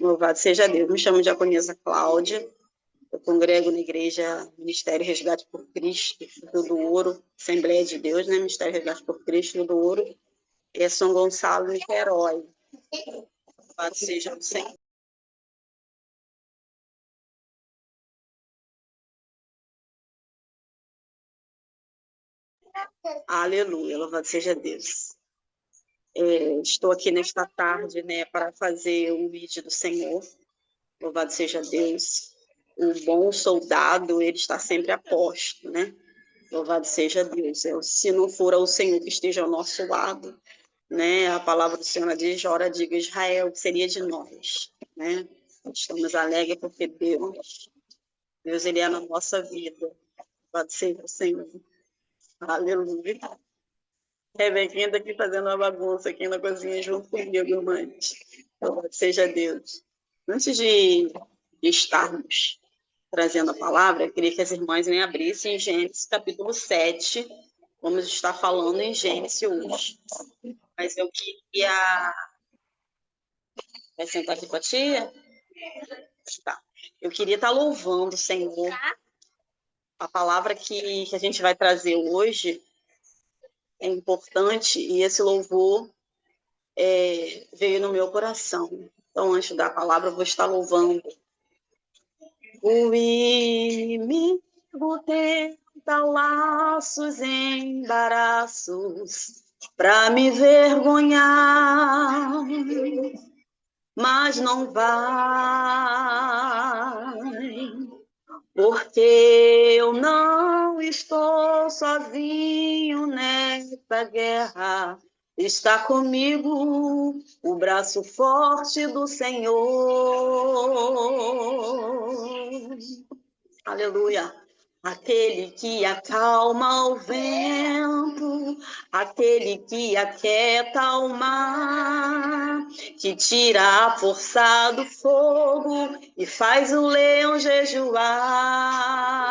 Louvado seja Deus. Me chamo Diaconisa Cláudia. Eu congrego na Igreja Ministério Resgate por Cristo, Rio do Ouro, Assembleia de Deus, né? Ministério Resgate por Cristo, Rio do Ouro. E é São Gonçalo, Niterói. Louvado seja o Senhor. Aleluia, louvado seja Deus. Estou aqui nesta tarde, né, para fazer um vídeo do Senhor. Louvado seja Deus. O bom soldado, ele está sempre a posto, né? Louvado seja Deus. Se não for o Senhor que esteja ao nosso lado, né? A palavra do Senhor diz: ora, diga Israel, o que seria de nós, né? Estamos alegres porque Deus ele é na nossa vida. Louvado seja o Senhor. Aleluia. Rebequinha está aqui fazendo uma bagunça aqui na cozinha junto comigo, irmãs. Louvado seja Deus. Antes de estarmos trazendo a palavra, eu queria que as irmãs me abrissem em Gênesis capítulo 7. Vamos estar falando em Gênesis hoje. Mas eu queria... Vai sentar aqui com a tia? Tá. Eu queria estar louvando o Senhor. A palavra que a gente vai trazer hoje é importante e esse louvor veio no meu coração. Então, antes da palavra, eu vou estar louvando. O inimigo tenta laços e embaraços para me vergonhar, mas não vai, porque eu não estou sozinho nesta guerra. Está comigo o braço forte do Senhor. Aleluia. Aquele que acalma o vento, aquele que aquieta o mar, que tira a força do fogo e faz o leão jejuar.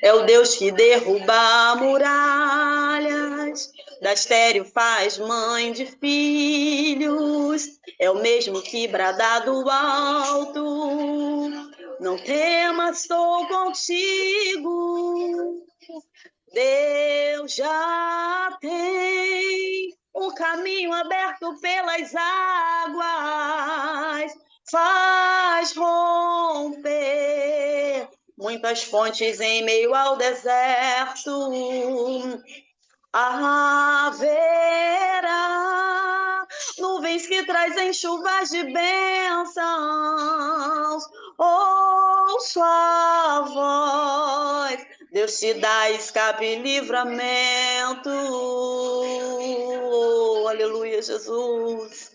É o Deus que derruba muralhas, da estéril faz mãe de filhos, é o mesmo que brada do alto: não temas, estou contigo. Deus já tem um caminho aberto pelas águas, faz romper muitas fontes em meio ao deserto. Haverá nuvens que trazem chuvas de bênçãos. Ouço a voz, Deus te dá escape e livramento. Oh, aleluia, Jesus.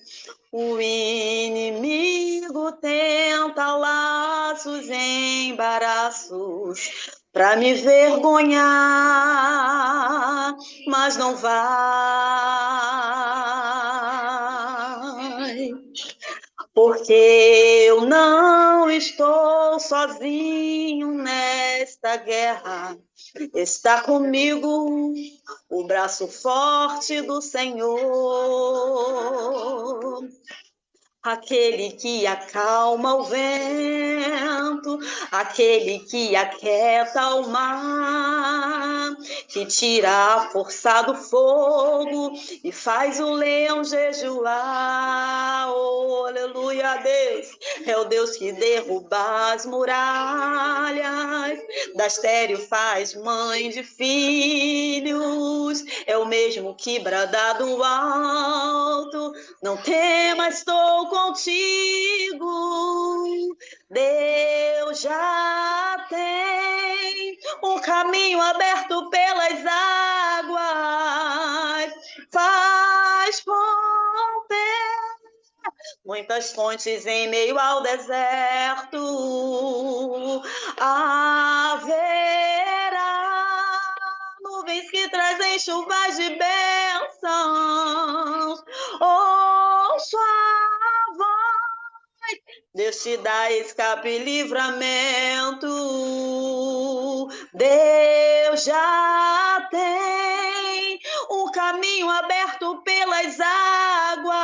O inimigo tenta laços e embaraços para me vergonhar, mas não vai, porque eu não estou sozinho nesta guerra. Está comigo o braço forte do Senhor. Aquele que acalma o vento, aquele que aquieta o mar, que tira a força do fogo e faz o leão jejuar. Oh, aleluia, Deus! É o Deus que derruba as muralhas, da estéril faz mãe de filhos, é o mesmo que brada do alto: não temas, estou contigo. Deus já tem um caminho aberto pelas águas, faz romper muitas fontes em meio ao deserto. Haverá nuvens que trazem chuvas de bênçãos. Ouço a voz, Deus te dá escape e livramento. Deus já tem um caminho aberto pelas águas,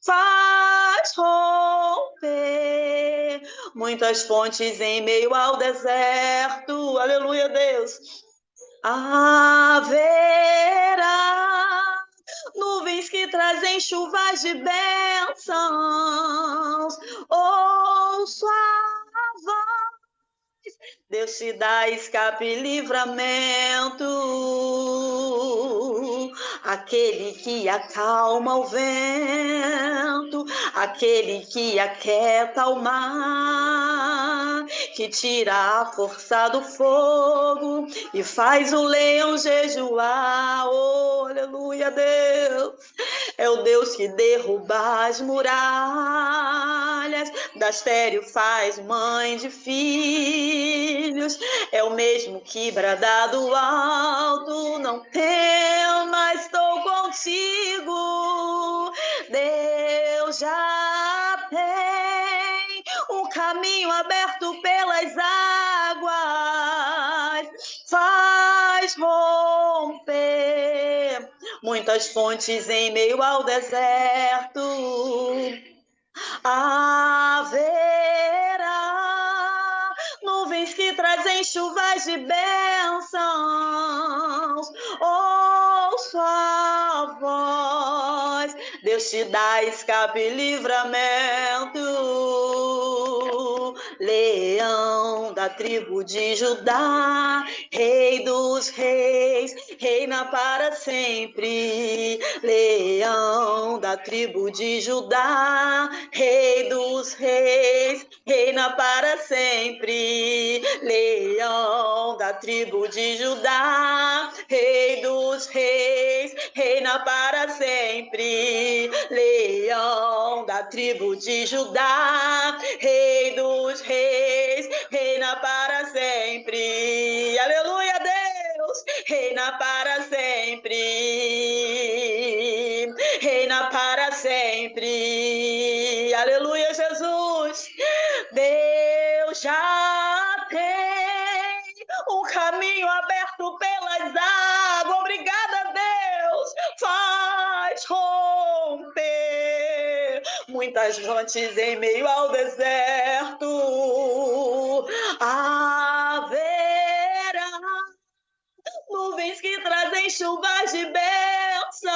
faz romper muitas fontes em meio ao deserto. Aleluia, Deus. Haverá nuvens que trazem chuvas de bênçãos. Ouço a voz, Deus te dá escape e livramento. Aquele que acalma o vento, aquele que aquieta o mar, que tira a força do fogo e faz o leão jejuar. Oh, aleluia, Deus! É o Deus que derruba as muralhas, da estéril faz mãe de filhos. É o mesmo que brada do alto, não temas, estou contigo. Deus já tem um caminho aberto pelas águas, faz romper muitas fontes em meio ao deserto. Haverá nuvens que trazem chuvas de bênçãos. Ouço a voz, Deus te dá escape e livramento. Leão da tribo de Judá, Rei dos reis, reina para sempre. Leão da tribo de Judá, Rei dos reis, reina para sempre. Leão da tribo de Judá, Rei dos reis, reina para sempre. Leão da tribo de Judá, Rei dos reis, reina para sempre. Aleluia, Deus! Reina para sempre. Reina para sempre. Aleluia, Jesus! Deus já tem um caminho aberto pelas águas. Obrigada, Deus! Faz romper muitas fontes em meio ao deserto. Haverá nuvens que trazem chuvas de bênçãos.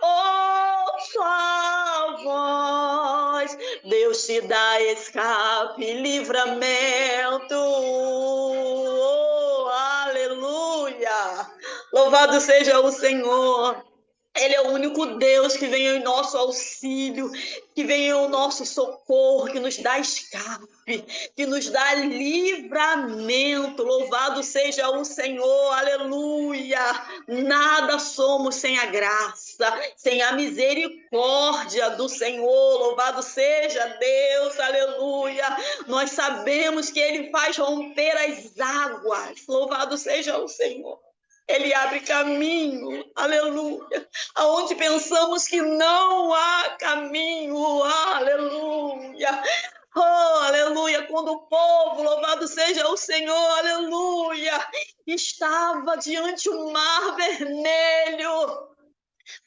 Ouço a voz, Deus te dá escape e livramento. Oh, aleluia! Louvado seja o Senhor. Ele é o único Deus que vem em nosso auxílio, que vem em nosso socorro, que nos dá escape, que nos dá livramento. Louvado seja o Senhor, aleluia! Nada somos sem a graça, sem a misericórdia do Senhor. Louvado seja Deus, aleluia! Nós sabemos que Ele faz romper as águas. Louvado seja o Senhor. Ele abre caminho, aleluia, aonde pensamos que não há caminho, aleluia. Oh, aleluia, quando o povo, louvado seja o Senhor, aleluia, estava diante do mar vermelho,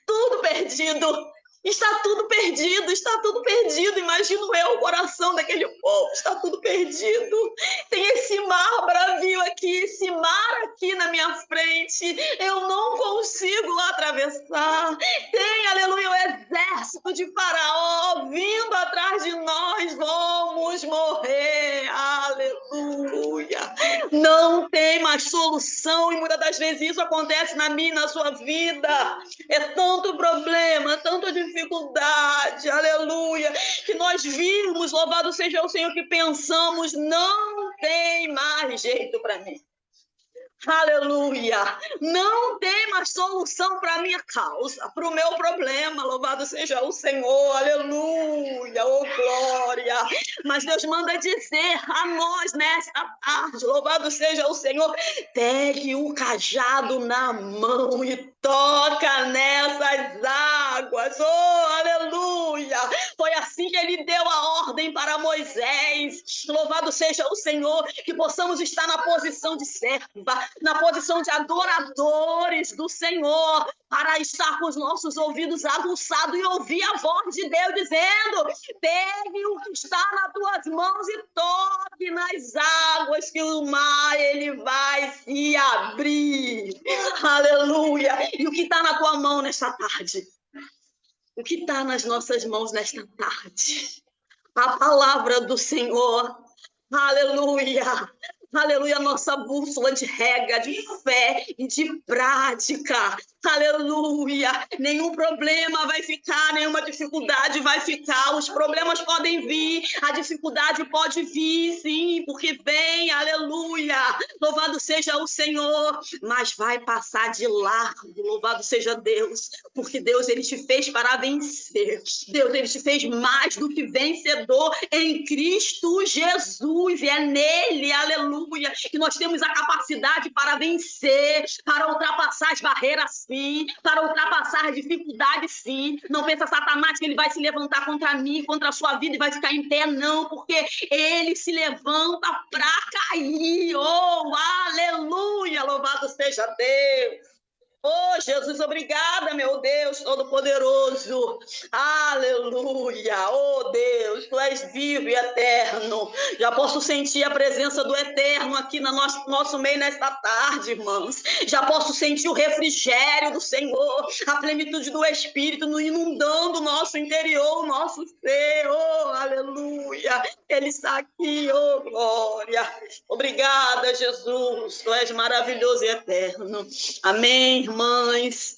tudo perdido. Está tudo perdido, está tudo perdido. Imagino eu o coração daquele povo, está tudo perdido. Tem esse mar bravio aqui, esse mar aqui na minha frente. Eu não consigo lá atravessar. Tem, aleluia, o exército de Faraó vindo atrás de nós. Vamos morrer, aleluia. Não tem mais solução e muitas das vezes isso acontece na minha e na sua vida. É tanto problema, tanta dificuldade, aleluia, que nós vimos, louvado seja o Senhor, que pensamos, não tem mais jeito para mim. Aleluia! Não tem mais solução para a minha causa, para o meu problema. Louvado seja o Senhor, aleluia, oh glória. Mas Deus manda dizer a nós nesta tarde, louvado seja o Senhor, pegue o cajado na mão e toca nessas águas, oh aleluia. Foi assim assim ele deu a ordem para Moisés. Louvado seja o Senhor, que possamos estar na posição de serva, na posição de adoradores do Senhor, para estar com os nossos ouvidos aguçados e ouvir a voz de Deus dizendo: pegue o que está nas tuas mãos e toque nas águas, que o mar ele vai se abrir. Aleluia! E o que está na tua mão nesta tarde? O que está nas nossas mãos nesta tarde? A palavra do Senhor. Aleluia! Aleluia, nossa bússola de rega, de fé e de prática. Aleluia! Nenhum problema vai ficar, nenhuma dificuldade vai ficar. Os problemas podem vir, a dificuldade pode vir, sim, porque vem, aleluia! Louvado seja o Senhor, mas vai passar de largo, louvado seja Deus, porque Deus, ele te fez para vencer. Deus, ele te fez mais do que vencedor em Cristo Jesus, e é nele, aleluia, que nós temos a capacidade para vencer, para ultrapassar as barreiras, sim, para ultrapassar as dificuldades, sim. Não pensa Satanás que ele vai se levantar contra mim, contra a sua vida e vai ficar em pé, não, porque ele se levanta para cair. Oh, aleluia, louvado seja Deus. Oh, Jesus, obrigada, meu Deus Todo-Poderoso. Aleluia. Oh, Deus, tu és vivo e eterno. Já posso sentir a presença do eterno aqui no nosso meio nesta tarde, irmãos. Já posso sentir o refrigério do Senhor, a plenitude do Espírito inundando o nosso interior, o nosso ser. Oh, aleluia. Ele está aqui, oh, glória. Obrigada, Jesus. Tu és maravilhoso e eterno. Amém. Irmãs,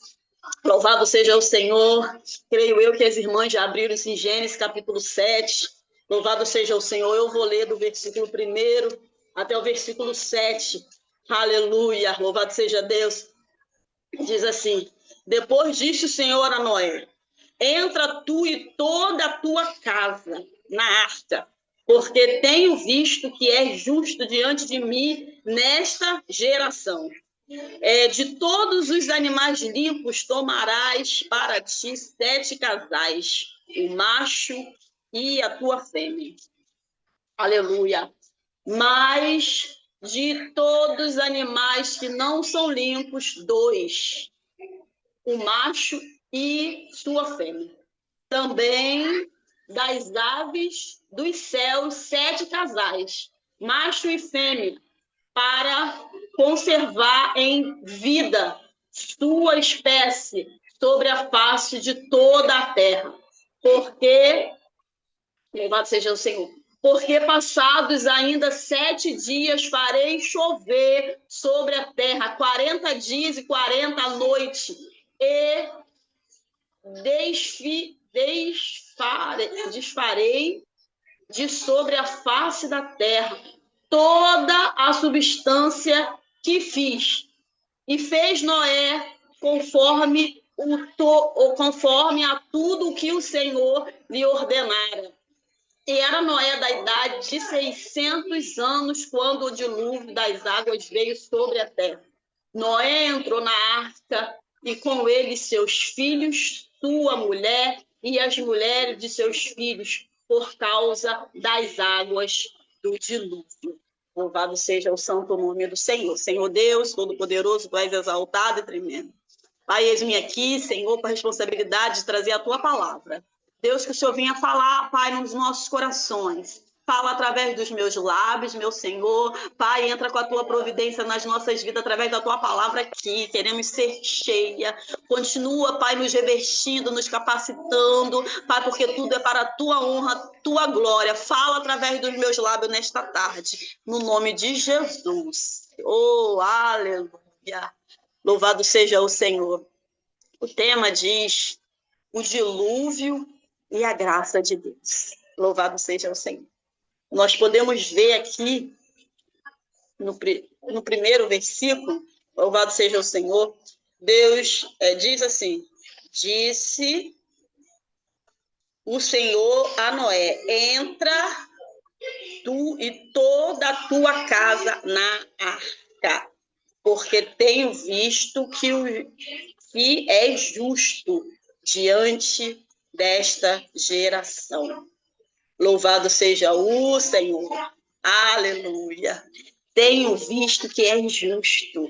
louvado seja o Senhor. Creio eu que as irmãs já abriram em Gênesis capítulo 7. Louvado seja o Senhor. Eu vou ler do versículo 1 até o versículo 7. Aleluia, louvado seja Deus. Diz assim: depois disse o Senhor a Noé: entra tu e toda a tua casa na arca, porque tenho visto que és justo diante de mim nesta geração. De todos os animais limpos tomarás para ti 7 casais, o macho e a tua fêmea. Aleluia. Mas de todos os animais que não são limpos, 2, o macho e sua fêmea. Também das aves dos céus 7 casais, macho e fêmea, para conservar em vida sua espécie sobre a face de toda a terra. Porque, louvado seja o Senhor, porque passados ainda 7 dias farei chover sobre a terra 40 dias e 40 noites, e desfarei de sobre a face da terra toda a substância que fiz. E fez Noé conforme a tudo o que o Senhor lhe ordenara. E era Noé da idade de 600 anos quando o dilúvio das águas veio sobre a terra. Noé entrou na arca e com ele seus filhos, sua mulher e as mulheres de seus filhos, por causa das águas do dilúvio. Louvado seja o santo nome do Senhor. Senhor Deus, Todo-Poderoso, tu és exaltado e tremendo. Pai, eis-me aqui, Senhor, com a responsabilidade de trazer a tua palavra. Deus, que o Senhor venha falar, Pai, nos nossos corações. Fala através dos meus lábios, meu Senhor. Pai, entra com a tua providência nas nossas vidas através da tua palavra aqui. Queremos ser cheia. Continua, Pai, nos revestindo, nos capacitando. Pai, porque tudo é para a tua honra, tua glória. Fala através dos meus lábios nesta tarde. No nome de Jesus. Oh, aleluia. Louvado seja o Senhor. O tema diz: o dilúvio e a graça de Deus. Louvado seja o Senhor. Nós podemos ver aqui, no primeiro versículo, louvado seja o Senhor, Deus diz assim: disse o Senhor a Noé: entra tu e toda a tua casa na arca, porque tenho visto que és justo diante desta geração. Louvado seja o Senhor. Aleluia. Tenho visto que é justo.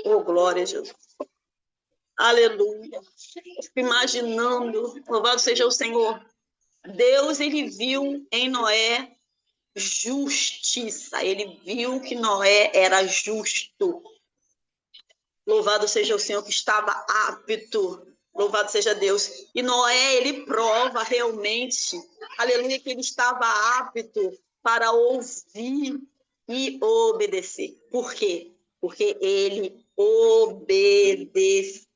Oh, glória a Jesus. Aleluia. Fico imaginando, louvado seja o Senhor. Deus, ele viu em Noé justiça. Ele viu que Noé era justo. Louvado seja o Senhor que estava apto. Louvado seja Deus. E Noé, ele prova realmente, aleluia, que ele estava apto para ouvir e obedecer. Por quê? Porque ele obedeceu.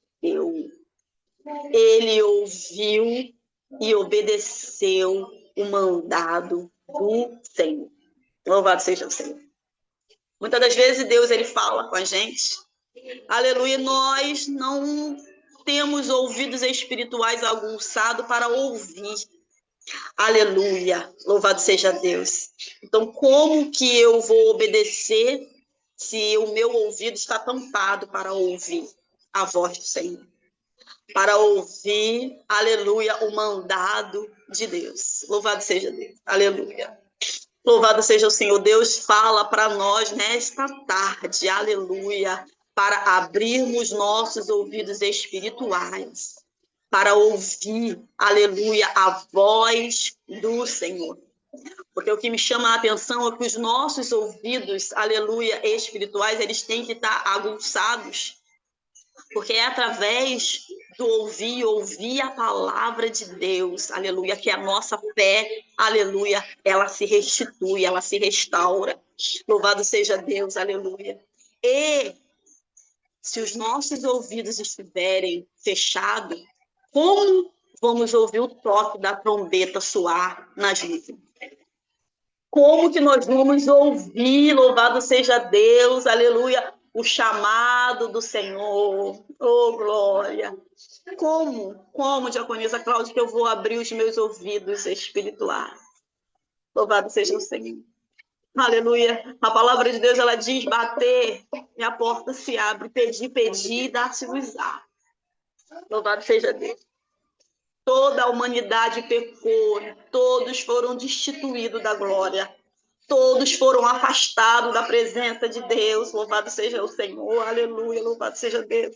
Ele ouviu e obedeceu o mandado do Senhor. Louvado seja o Senhor. Muitas das vezes Deus, ele fala com a gente. Aleluia, nós não temos ouvidos espirituais aguçados para ouvir. Aleluia, louvado seja Deus. Então, como que eu vou obedecer se o meu ouvido está tampado para ouvir a voz do Senhor? Para ouvir, aleluia, o mandado de Deus. Louvado seja Deus, aleluia. Louvado seja o Senhor. Deus fala para nós nesta tarde, aleluia, para abrirmos nossos ouvidos espirituais, para ouvir, aleluia, a voz do Senhor. Porque o que me chama a atenção é que os nossos ouvidos, aleluia, espirituais, eles têm que estar aguçados, porque é através do ouvir a palavra de Deus, aleluia, que a nossa fé, aleluia, ela se restitui, ela se restaura. Louvado seja Deus, aleluia. E se os nossos ouvidos estiverem fechados, como vamos ouvir o toque da trombeta soar nas nuvens? Como que nós vamos ouvir, louvado seja Deus, aleluia, o chamado do Senhor? Oh, glória! Como, diaconisa Cláudia, que eu vou abrir os meus ouvidos espirituais? Louvado seja o Senhor. Aleluia. A palavra de Deus, ela diz, bater e a porta se abre, pedir, dá-se-vos-á. Louvado seja Deus. Toda a humanidade pecou, todos foram destituídos da glória. Todos foram afastados da presença de Deus. Louvado seja o Senhor. Aleluia. Louvado seja Deus.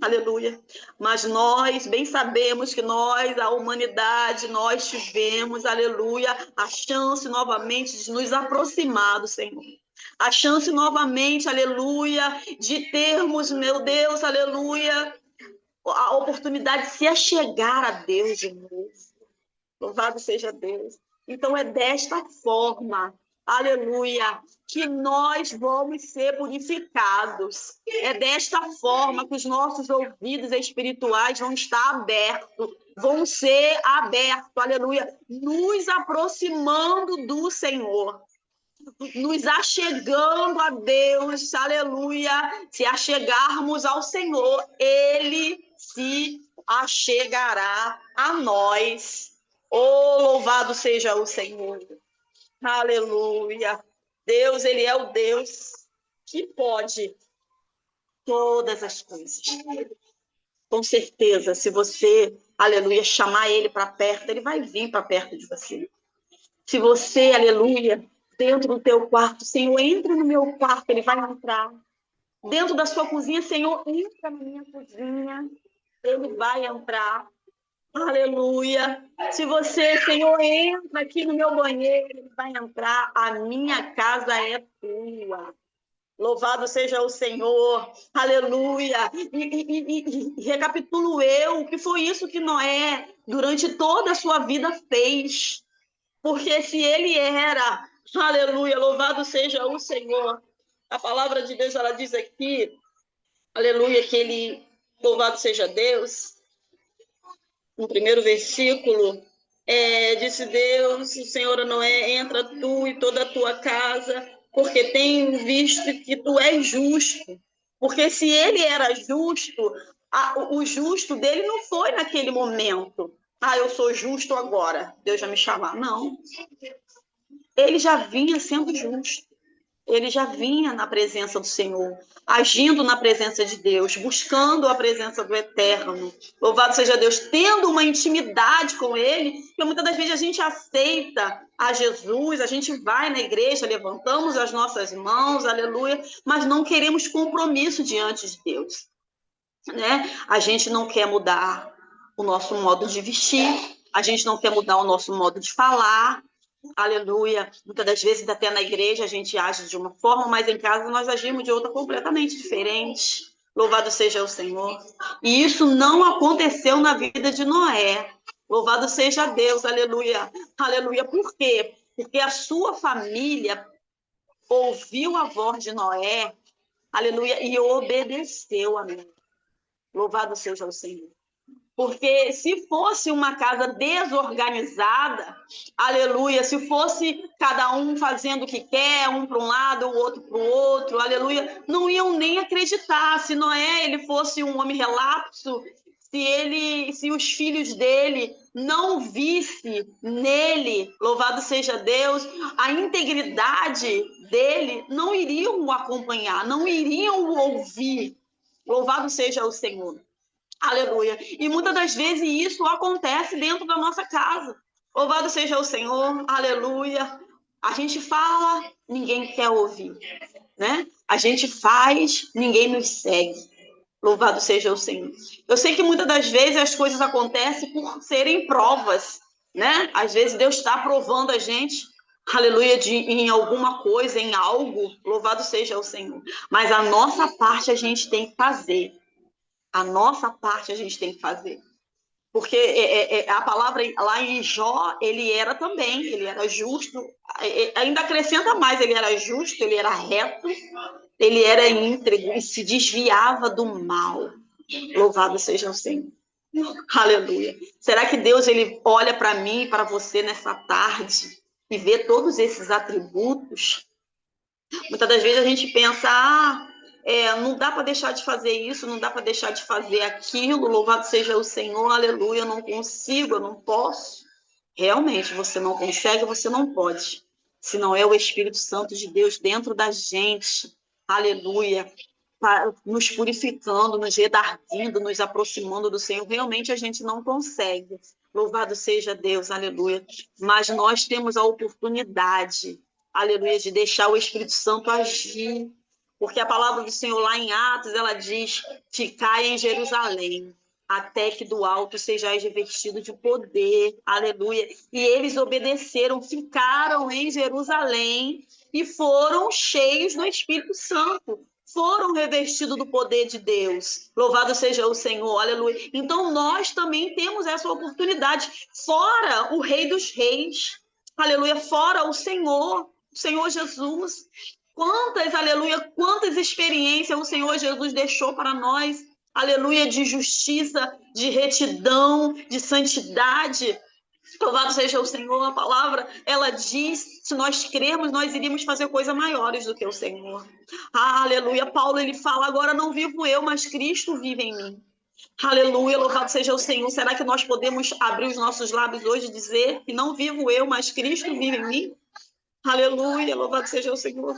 Aleluia. Mas nós bem sabemos que nós, a humanidade, nós tivemos, aleluia, a chance novamente de nos aproximar do Senhor. A chance novamente, aleluia, de termos, meu Deus, aleluia, a oportunidade de se achegar a Deus de novo. Louvado seja Deus. Então é desta forma, aleluia, que nós vamos ser purificados. É desta forma que os nossos ouvidos espirituais vão estar abertos, vão ser abertos, aleluia, nos aproximando do Senhor, nos achegando a Deus, aleluia. Se achegarmos ao Senhor, Ele se achegará a nós. Oh, louvado seja o Senhor. Aleluia. Deus, ele é o Deus que pode todas as coisas. Com certeza, se você, aleluia, chamar ele para perto, ele vai vir para perto de você. Se você, aleluia, dentro do teu quarto, Senhor, entra no meu quarto, ele vai entrar. Dentro da sua cozinha, Senhor, entra na minha cozinha, ele vai entrar. Aleluia. Se você, Senhor, entra aqui no meu banheiro, ele vai entrar. A minha casa é tua. Louvado seja o Senhor. Aleluia. E recapitulo eu, o que foi isso que Noé, durante toda a sua vida, fez. Porque se ele era, aleluia, louvado seja o Senhor. A palavra de Deus, ela diz aqui, aleluia, que ele, louvado seja Deus, no primeiro versículo, disse Deus, o Senhor a Noé, entra tu e toda a tua casa, porque tenho visto que tu és justo. Porque se ele era justo, o justo dele não foi naquele momento. Eu sou justo agora, Deus vai me chamar. Não. Ele já vinha sendo justo. ele já vinha na presença do Senhor, agindo na presença de Deus, buscando a presença do Eterno. Louvado seja Deus, tendo uma intimidade com Ele, porque muitas das vezes a gente aceita a Jesus, a gente vai na igreja, levantamos as nossas mãos, aleluia, mas não queremos compromisso diante de Deus, né? A gente não quer mudar o nosso modo de vestir, a gente não quer mudar o nosso modo de falar, aleluia. Muitas das vezes, até na igreja, a gente age de uma forma, mas em casa nós agimos de outra completamente diferente. Louvado seja o Senhor. E isso não aconteceu na vida de Noé. Louvado seja Deus, aleluia. Aleluia. Por quê? Porque a sua família ouviu a voz de Noé, aleluia, e obedeceu a Noé. Louvado seja o Senhor. Porque se fosse uma casa desorganizada, aleluia, se fosse cada um fazendo o que quer, um para um lado, o outro para o outro, aleluia, não iam nem acreditar. Se Noé ele fosse um homem relapso, se os filhos dele não vissem nele, louvado seja Deus, a integridade dele, não iriam o acompanhar, não iriam o ouvir. Louvado seja o Senhor. Aleluia. E muitas das vezes isso acontece dentro da nossa casa. Louvado seja o Senhor. Aleluia. A gente fala, ninguém quer ouvir, né? A gente faz, ninguém nos segue. Louvado seja o Senhor. Eu sei que muitas das vezes as coisas acontecem por serem provas, né? Às vezes Deus está provando a gente, aleluia, em alguma coisa, em algo. Louvado seja o Senhor. Mas a nossa parte a gente tem que fazer. A nossa parte a gente tem que fazer. Porque a palavra lá em Jó, ele era justo, ainda acrescenta mais, ele era justo, ele era reto, ele era íntegro e se desviava do mal. Louvado seja o Senhor. Aleluia. Será que Deus ele olha para mim e para você nessa tarde e vê todos esses atributos? Muitas das vezes a gente pensa, não dá para deixar de fazer isso, não dá para deixar de fazer aquilo, louvado seja o Senhor, aleluia, eu não consigo, eu não posso. Realmente, você não consegue, você não pode. Se não é o Espírito Santo de Deus dentro da gente, aleluia, nos purificando, nos redarguindo, nos aproximando do Senhor, realmente a gente não consegue. Louvado seja Deus, aleluia. Mas nós temos a oportunidade, aleluia, de deixar o Espírito Santo agir. Porque a palavra do Senhor lá em Atos, ela diz, ficai em Jerusalém, até que do alto sejais revestido de poder, aleluia. E eles obedeceram, ficaram em Jerusalém e foram cheios do Espírito Santo. Foram revestidos do poder de Deus. Louvado seja o Senhor, aleluia. Então nós também temos essa oportunidade. Fora o Rei dos Reis, aleluia, fora o Senhor Jesus. Quantas, aleluia, quantas experiências o Senhor Jesus deixou para nós, aleluia, de justiça, de retidão, de santidade. Louvado seja o Senhor, a palavra, ela diz, se nós crermos, nós iríamos fazer coisas maiores do que o Senhor. Aleluia, Paulo, ele fala, agora não vivo eu, mas Cristo vive em mim. Aleluia, louvado seja o Senhor. Será que nós podemos abrir os nossos lábios hoje e dizer que não vivo eu, mas Cristo vive em mim? Aleluia, louvado seja o Senhor.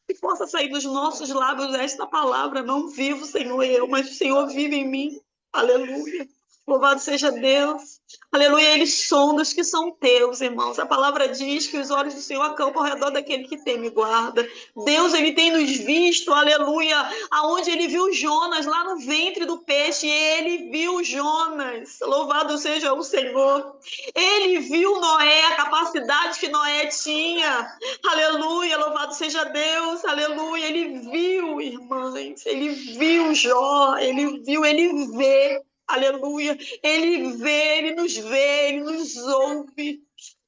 Que possa sair dos nossos lábios esta palavra, não vivo, Senhor, eu, mas o Senhor vive em mim. Aleluia. Louvado seja Deus. Aleluia, eles sonda os que são teus, irmãos. A palavra diz que os olhos do Senhor acampam ao redor daquele que teme e guarda. Deus, ele tem nos visto, aleluia, aonde ele viu Jonas, lá no ventre do peixe, ele viu Jonas. Louvado seja o Senhor. Ele viu Noé, a capacidade que Noé tinha. Aleluia, louvado seja Deus, aleluia. Ele viu, irmãs, ele viu Jó, ele viu, ele vê. Aleluia, ele vê, ele nos ouve.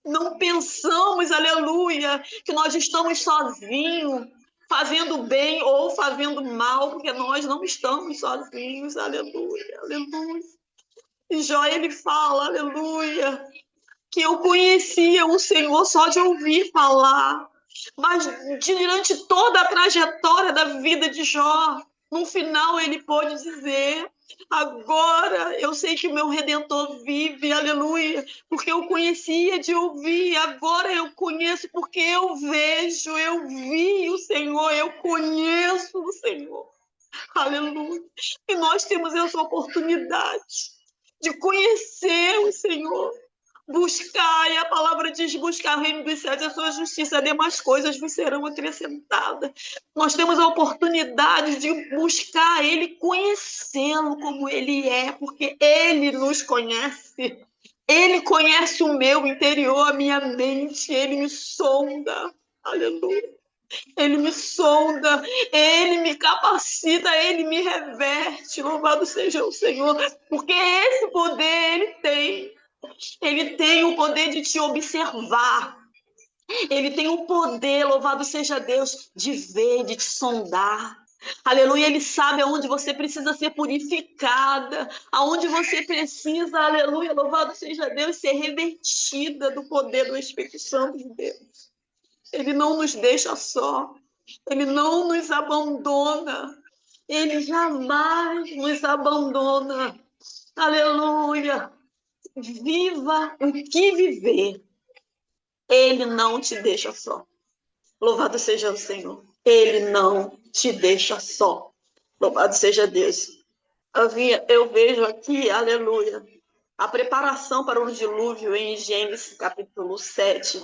Não pensamos, aleluia, que nós estamos sozinhos, fazendo bem ou fazendo mal, porque nós não estamos sozinhos, aleluia, aleluia. E Jó, ele fala, aleluia, que eu conhecia o Senhor só de ouvir falar, mas durante toda a trajetória da vida de Jó, no final ele pôde dizer, Agora eu sei que o meu Redentor vive, aleluia, porque eu conhecia de ouvir, agora eu conheço porque eu vejo, eu vi o Senhor, eu conheço o Senhor, aleluia. E nós temos essa oportunidade de conhecer o Senhor. Buscar, e a palavra diz, buscar o reino dos céus e a sua justiça, demais coisas vos serão acrescentadas. Nós temos a oportunidade de buscar Ele, conhecê-lo como Ele é, porque Ele nos conhece. Ele conhece o meu interior, a minha mente, Ele me sonda. Aleluia. Ele me sonda, Ele me capacita, Ele me reverte. Louvado seja o Senhor, porque esse poder Ele tem. Ele tem o poder de te observar. Ele tem o poder, louvado seja Deus, de ver, de te sondar. Aleluia, ele sabe aonde você precisa ser purificada, aonde você precisa, aleluia, louvado seja Deus, ser revertida do poder do Espírito Santo de Deus. Ele não nos deixa só, ele não nos abandona, ele jamais nos abandona. Aleluia. Viva o que viver, Ele não te deixa só. Louvado seja o Senhor. Ele não te deixa só. Louvado seja Deus. Eu vejo aqui, aleluia, a preparação para o dilúvio em Gênesis capítulo 7,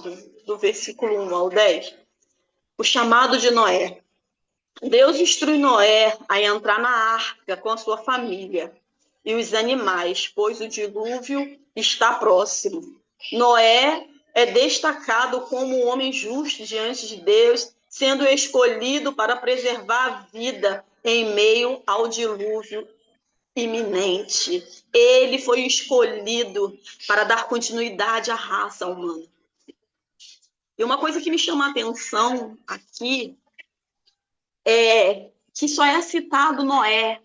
do versículo 1 ao 10. O chamado de Noé. Deus instrui Noé a entrar na arca com a sua família e os animais, pois o dilúvio está próximo. Noé é destacado como um homem justo diante de Deus, sendo escolhido para preservar a vida em meio ao dilúvio iminente. Ele foi escolhido para dar continuidade à raça humana. E uma coisa que me chama a atenção aqui é que só é citado Noé,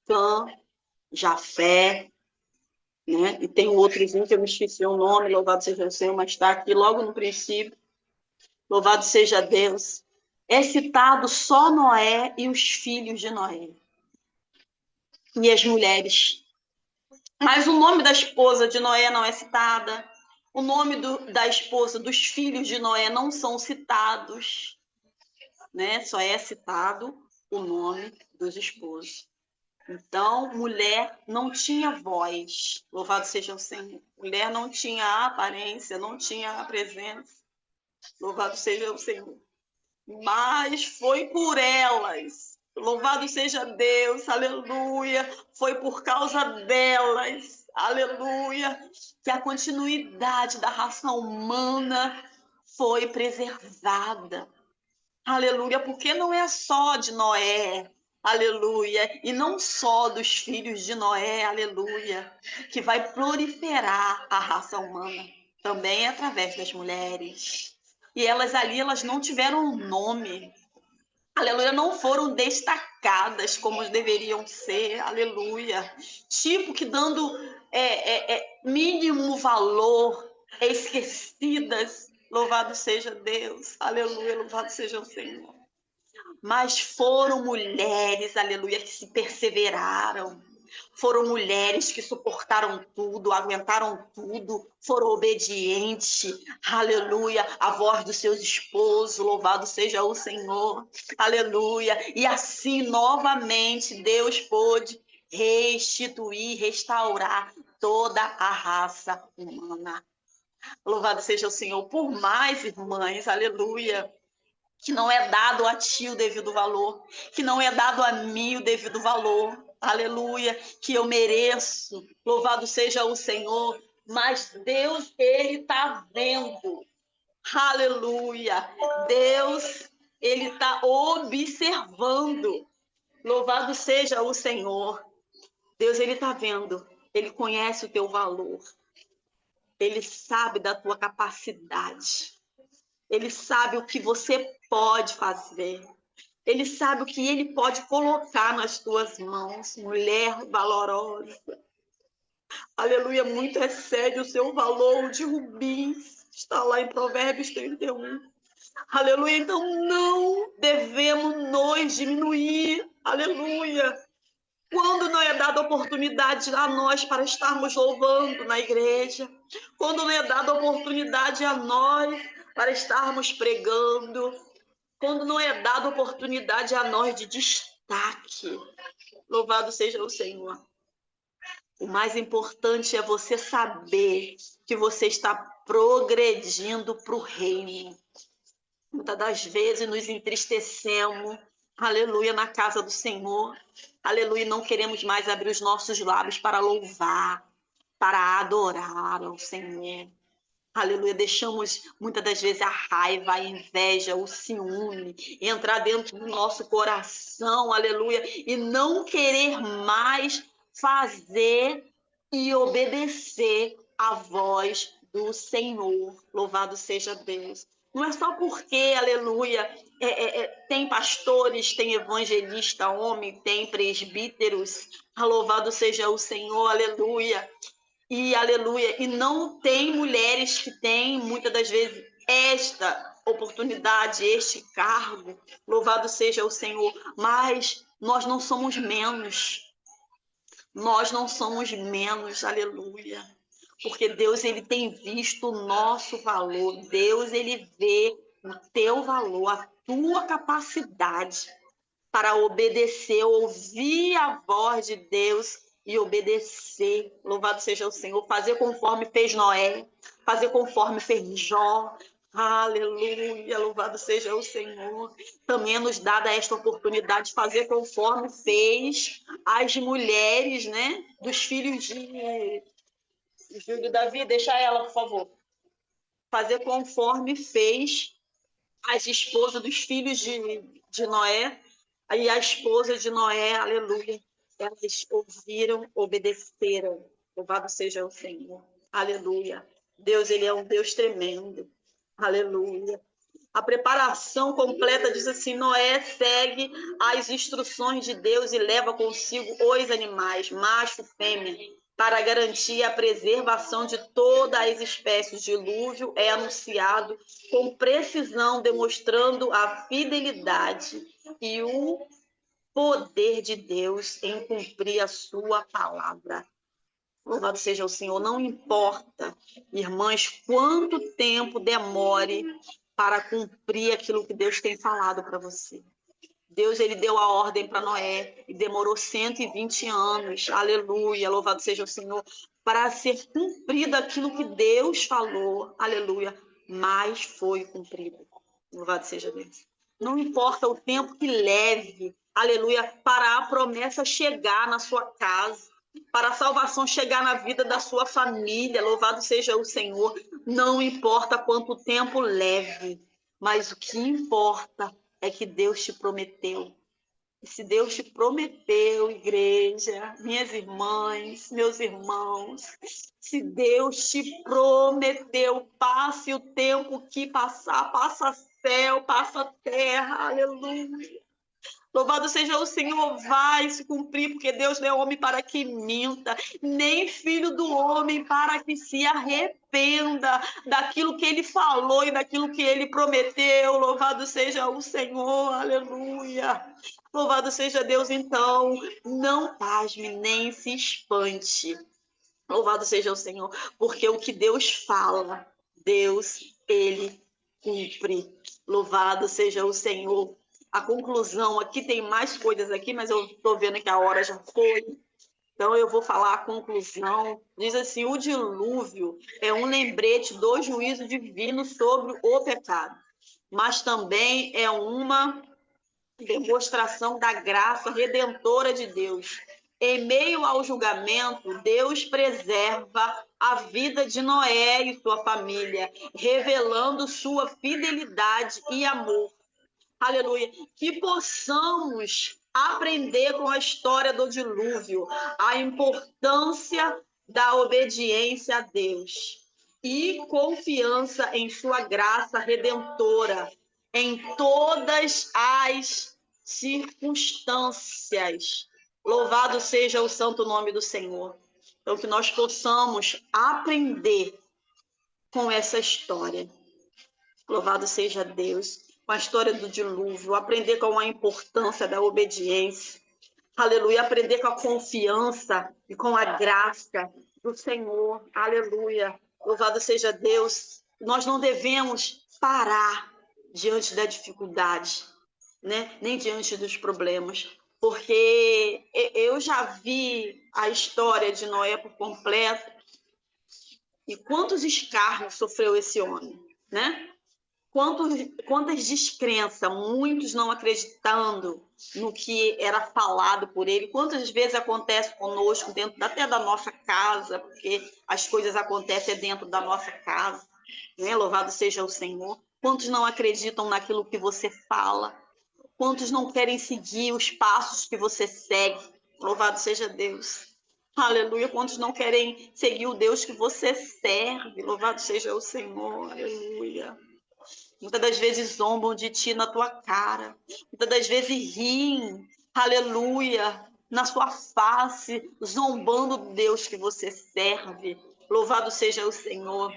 Cã, Jafé, né? E tem um outrozinho que eu me esqueci o nome, louvado seja o Senhor, mas está aqui logo no princípio. Louvado seja Deus. É citado só Noé e os filhos de Noé. E as mulheres. Mas o nome da esposa de Noé não é citada. O nome da esposa, dos filhos de Noé não são citados, né? Só é citado o nome dos esposos. Então, mulher não tinha voz. Louvado seja o Senhor. Mulher não tinha a aparência, não tinha a presença. Louvado seja o Senhor. Mas foi por elas. Louvado seja Deus, aleluia. Foi por causa delas, aleluia, que a continuidade da raça humana foi preservada. Aleluia, porque não é só de Noé, aleluia, e não só dos filhos de Noé, aleluia, que vai proliferar a raça humana, também é através das mulheres. E elas ali, elas não tiveram um nome, aleluia, não foram destacadas como deveriam ser, aleluia, tipo que dando mínimo valor, esquecidas. Louvado seja Deus, aleluia, louvado seja o Senhor. Mas foram mulheres, aleluia, que se perseveraram. Foram mulheres que suportaram tudo, aguentaram tudo, foram obedientes, aleluia, à voz dos seus esposos, louvado seja o Senhor, aleluia. E assim, novamente, Deus pôde restituir, restaurar toda a raça humana. Louvado seja o Senhor. Por mais, irmãs, aleluia, que não é dado a ti o devido valor, que não é dado a mim o devido valor, aleluia, que eu mereço, louvado seja o Senhor, mas Deus, Ele está vendo, aleluia, Deus, Ele está observando, louvado seja o Senhor, Deus, Ele está vendo, Ele conhece o teu valor, Ele sabe da tua capacidade, Ele sabe o que você pode fazer. Ele sabe o que ele pode colocar nas tuas mãos. Mulher valorosa. Aleluia, muito excede o seu valor de rubins. Está lá em Provérbios 31. Aleluia, então não devemos nos diminuir. Aleluia. Quando não é dada oportunidade a nós para estarmos louvando na igreja, quando não é dada oportunidade a nós para estarmos pregando, quando não é dada oportunidade a nós de destaque, louvado seja o Senhor. O mais importante é você saber que você está progredindo para o reino. Muitas das vezes nos entristecemos, aleluia, na casa do Senhor, aleluia, não queremos mais abrir os nossos lábios para louvar, para adorar ao Senhor. Aleluia, deixamos muitas das vezes a raiva, a inveja, o ciúme entrar dentro do nosso coração, aleluia, e não querer mais fazer e obedecer a voz do Senhor. Louvado seja Deus. Não é só porque, aleluia, tem pastores, tem evangelista homem, tem presbíteros, louvado seja o Senhor, aleluia. E aleluia, e não tem mulheres que têm, muitas das vezes, esta oportunidade, este cargo, louvado seja o Senhor, mas nós não somos menos, aleluia, porque Deus, ele tem visto o nosso valor, Deus, ele vê o teu valor, a tua capacidade para obedecer, ouvir a voz de Deus e obedecer. Louvado seja o Senhor. Fazer conforme fez Noé, fazer conforme fez Jó. Aleluia, louvado seja o Senhor. Também é nos dada esta oportunidade de fazer conforme fez as mulheres, né, dos filhos de Davi. Deixa ela, por favor. Fazer conforme fez as esposas dos filhos de Noé. Aí a esposa de Noé, aleluia, elas ouviram, obedeceram. Louvado seja o Senhor. Aleluia. Deus, ele é um Deus tremendo. Aleluia. A preparação completa diz assim: Noé segue as instruções de Deus e leva consigo os animais, macho, fêmea, para garantir a preservação de todas as espécies. O dilúvio é anunciado com precisão, demonstrando a fidelidade e o poder de Deus em cumprir a sua palavra. Louvado seja o Senhor. Não importa, irmãs, quanto tempo demore para cumprir aquilo que Deus tem falado para você. Deus, ele deu a ordem para Noé e demorou 120 anos. Aleluia, louvado seja o Senhor, para ser cumprido aquilo que Deus falou. Aleluia, mas foi cumprido. Louvado seja Deus. Não importa o tempo que leve, aleluia, para a promessa chegar na sua casa, para a salvação chegar na vida da sua família. Louvado seja o Senhor. Não importa quanto tempo leve, mas o que importa é que Deus te prometeu. E se Deus te prometeu, igreja, minhas irmãs, meus irmãos, se Deus te prometeu, passe o tempo que passar, passa céu, passa terra, aleluia. Louvado seja o Senhor, vai se cumprir, porque Deus não é homem para que minta, nem filho do homem para que se arrependa daquilo que ele falou e daquilo que ele prometeu. Louvado seja o Senhor, aleluia. Louvado seja Deus, então, não pasme nem se espante. Louvado seja o Senhor, porque o que Deus fala, Deus, ele cumpre. Louvado seja o Senhor. A conclusão aqui, tem mais coisas aqui, mas eu estou vendo que a hora já foi. Então, eu vou falar a conclusão. Diz assim: o dilúvio é um lembrete do juízo divino sobre o pecado, mas também é uma demonstração da graça redentora de Deus. Em meio ao julgamento, Deus preserva a vida de Noé e sua família, revelando sua fidelidade e amor. Aleluia. Que possamos aprender com a história do dilúvio a importância da obediência a Deus e confiança em sua graça redentora em todas as circunstâncias. Louvado seja o santo nome do Senhor. Então, que nós possamos aprender com essa história. Louvado seja Deus. Com a história do dilúvio, aprender com a importância da obediência. aleluia, aprender com a confiança e com a graça do Senhor, aleluia, louvado seja Deus. Nós não devemos parar diante da dificuldade, né? Nem diante dos problemas, porque eu já vi a história de Noé por completo e quantos escárnios sofreu esse homem, né? Quantas descrenças, muitos não acreditando no que era falado por ele, quantas vezes acontece conosco dentro até da nossa casa, porque as coisas acontecem dentro da nossa casa, né? Louvado seja o Senhor. Quantos não acreditam naquilo que você fala? Quantos não querem seguir os passos que você segue? Louvado seja Deus. Aleluia. Quantos não querem seguir o Deus que você serve? Louvado seja o Senhor. Aleluia. Muitas das vezes zombam de ti na tua cara. Muitas das vezes riem, aleluia, na sua face, zombando do Deus que você serve. Louvado seja o Senhor.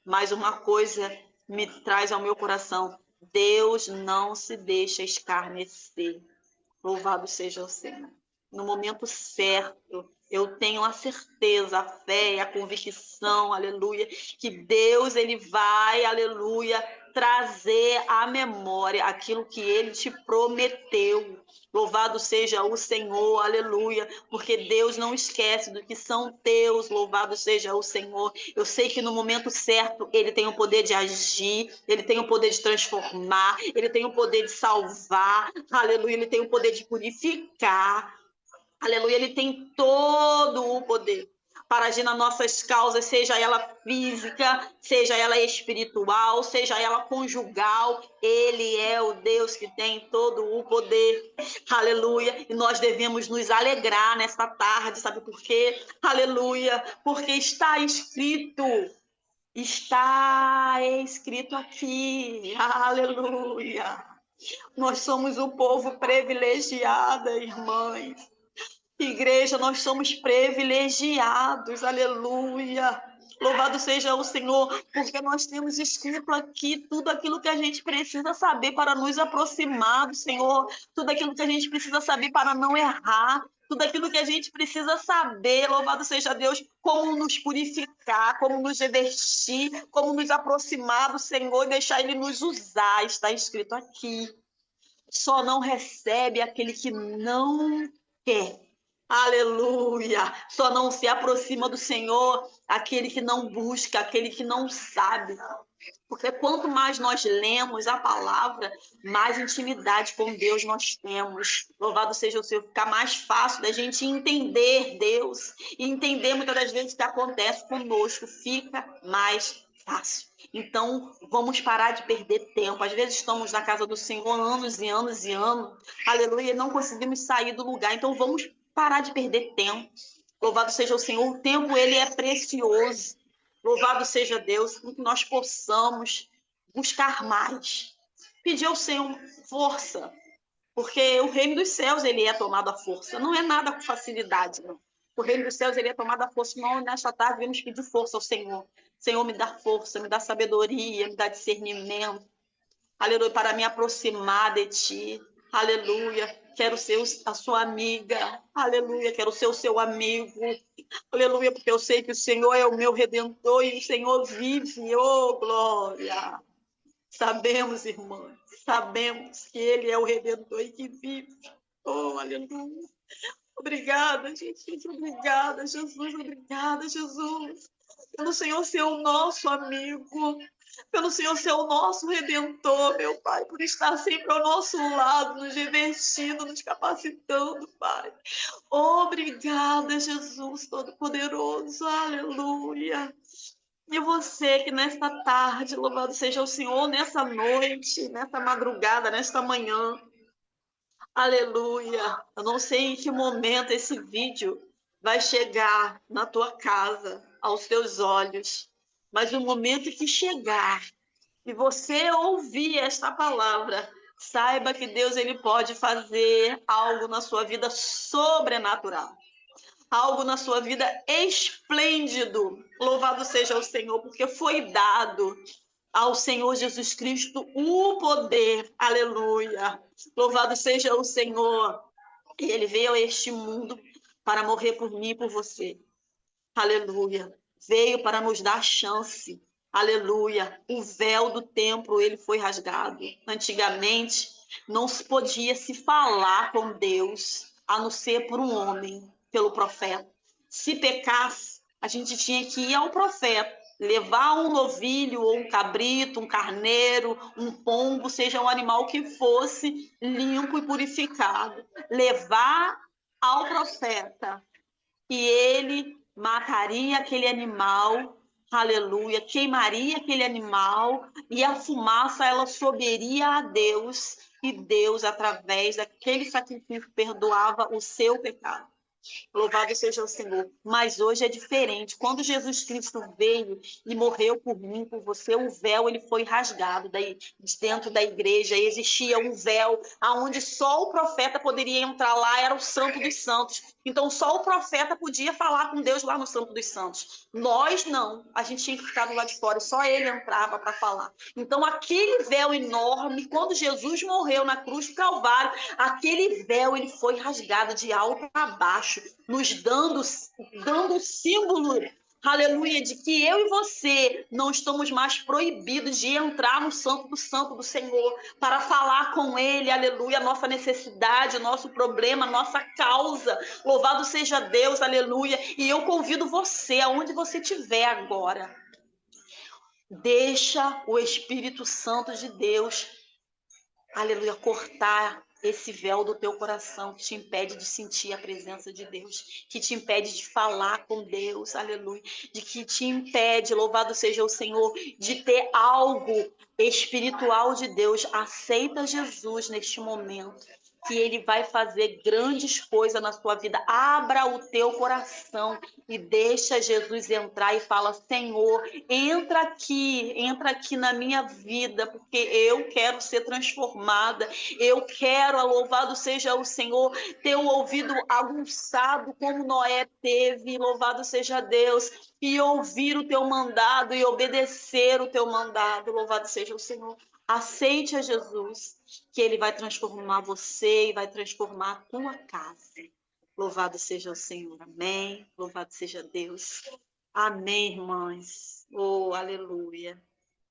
Mas uma coisa me traz ao meu coração: Deus não se deixa escarnecer. Louvado seja o Senhor. No momento certo, eu tenho a certeza, a fé e a convicção, aleluia, que Deus, ele vai, aleluia, trazer à memória aquilo que ele te prometeu. Louvado seja o Senhor, aleluia, porque Deus não esquece do que são teus, louvado seja o Senhor. Eu sei que no momento certo ele tem o poder de agir, ele tem o poder de transformar, ele tem o poder de salvar, aleluia, ele tem o poder de purificar, aleluia, ele tem todo o poder para agir nas nossas causas, seja ela física, seja ela espiritual, seja ela conjugal. Ele é o Deus que tem todo o poder, aleluia, e nós devemos nos alegrar nesta tarde, sabe por quê? Aleluia, porque está escrito aqui, aleluia. Nós somos o povo privilegiado, irmãs. Igreja, nós somos privilegiados, aleluia. Louvado seja o Senhor, porque nós temos escrito aqui tudo aquilo que a gente precisa saber para nos aproximar do Senhor, tudo aquilo que a gente precisa saber para não errar, tudo aquilo que a gente precisa saber, louvado seja Deus, como nos purificar, como nos revestir, como nos aproximar do Senhor e deixar Ele nos usar, está escrito aqui. Só não recebe aquele que não quer. Aleluia! Só não se aproxima do Senhor aquele que não busca, aquele que não sabe. Porque quanto mais nós lemos a palavra, mais intimidade com Deus nós temos. Louvado seja o Senhor, fica mais fácil da gente entender Deus e entender muitas das vezes o que acontece conosco, fica mais fácil. Então, vamos parar de perder tempo. Às vezes estamos na casa do Senhor anos e anos e anos, aleluia, e não conseguimos sair do lugar. Então, vamos parar de perder tempo. Louvado seja o Senhor, o tempo ele é precioso. Louvado seja Deus, que nós possamos buscar mais. Pedir ao Senhor força, porque o reino dos céus ele é tomado à força. Não é nada com facilidade, não. O reino dos céus ele é tomado à força. Não, nesta tarde vamos pedir força ao Senhor. Senhor, me dá força, me dá sabedoria, me dá discernimento. Aleluia, para me aproximar de Ti. Aleluia, quero ser a sua amiga. Aleluia, quero ser o seu amigo. Aleluia, porque eu sei que o Senhor é o meu Redentor e o Senhor vive. Oh, glória! Sabemos, irmãs, sabemos que Ele é o Redentor e que vive. Oh, aleluia! Obrigada, Jesus, obrigada, Jesus, obrigada, Jesus. Pelo Senhor ser o nosso amigo, pelo Senhor ser o nosso Redentor, meu Pai, por estar sempre ao nosso lado, nos revestindo, nos capacitando, Pai. Obrigada, Jesus Todo-Poderoso, aleluia. E você que nesta tarde, louvado seja o Senhor, nessa noite, nessa madrugada, nesta manhã, aleluia. Eu não sei em que momento esse vídeo vai chegar na tua casa, aos teus olhos, mas no momento que chegar e você ouvir esta palavra, saiba que Deus ele pode fazer algo na sua vida sobrenatural. Algo na sua vida esplêndido. Louvado seja o Senhor, porque foi dado ao Senhor Jesus Cristo o poder. Aleluia. Louvado seja o Senhor. E ele veio a este mundo para morrer por mim e por você. Aleluia. Veio para nos dar chance. Aleluia. O véu do templo, ele foi rasgado. Antigamente, não se podia se falar com Deus, a não ser por um homem, pelo profeta. Se pecasse, a gente tinha que ir ao profeta, levar um novilho ou um cabrito, um carneiro, um pombo, seja um animal que fosse limpo e purificado. Levar ao profeta e ele mataria aquele animal, aleluia, queimaria aquele animal e a fumaça ela soberia a Deus e Deus, através daquele sacrifício, perdoava o seu pecado. Louvado seja o Senhor. Mas hoje é diferente. Quando Jesus Cristo veio e morreu por mim, por você, o véu ele foi rasgado daí, de dentro da igreja. Existia um véu aonde só o profeta poderia entrar lá, era o Santo dos Santos. Então só o profeta podia falar com Deus lá no Santo dos Santos. Nós não. A gente tinha que ficar do lado de fora. Só ele entrava para falar. Então aquele véu enorme, quando Jesus morreu na cruz do Calvário, aquele véu ele foi rasgado de alto a baixo, nos dando símbolo, aleluia, de que eu e você não estamos mais proibidos de entrar no Santo do Senhor para falar com ele, aleluia, a nossa necessidade, o nosso problema, a nossa causa. Louvado seja Deus, aleluia. E eu convido você, aonde você estiver agora, deixa o Espírito Santo de Deus, aleluia, cortar esse véu do teu coração que te impede de sentir a presença de Deus, que te impede de falar com Deus, aleluia, de que te impede, louvado seja o Senhor, de ter algo espiritual de Deus. Aceita Jesus neste momento, que ele vai fazer grandes coisas na sua vida. Abra o teu coração e deixa Jesus entrar e fala: Senhor, entra aqui na minha vida, porque eu quero ser transformada. Eu quero, louvado seja o Senhor, ter o ouvido aguçado como Noé teve, louvado seja Deus, e ouvir o teu mandado e obedecer o teu mandado, louvado seja o Senhor. Aceite a Jesus, que ele vai transformar você e vai transformar a tua casa. Louvado seja o Senhor, amém. Louvado seja Deus. Amém, irmãs. Oh, aleluia.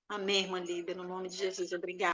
Amém, irmã Líbia, no nome de Jesus, obrigada.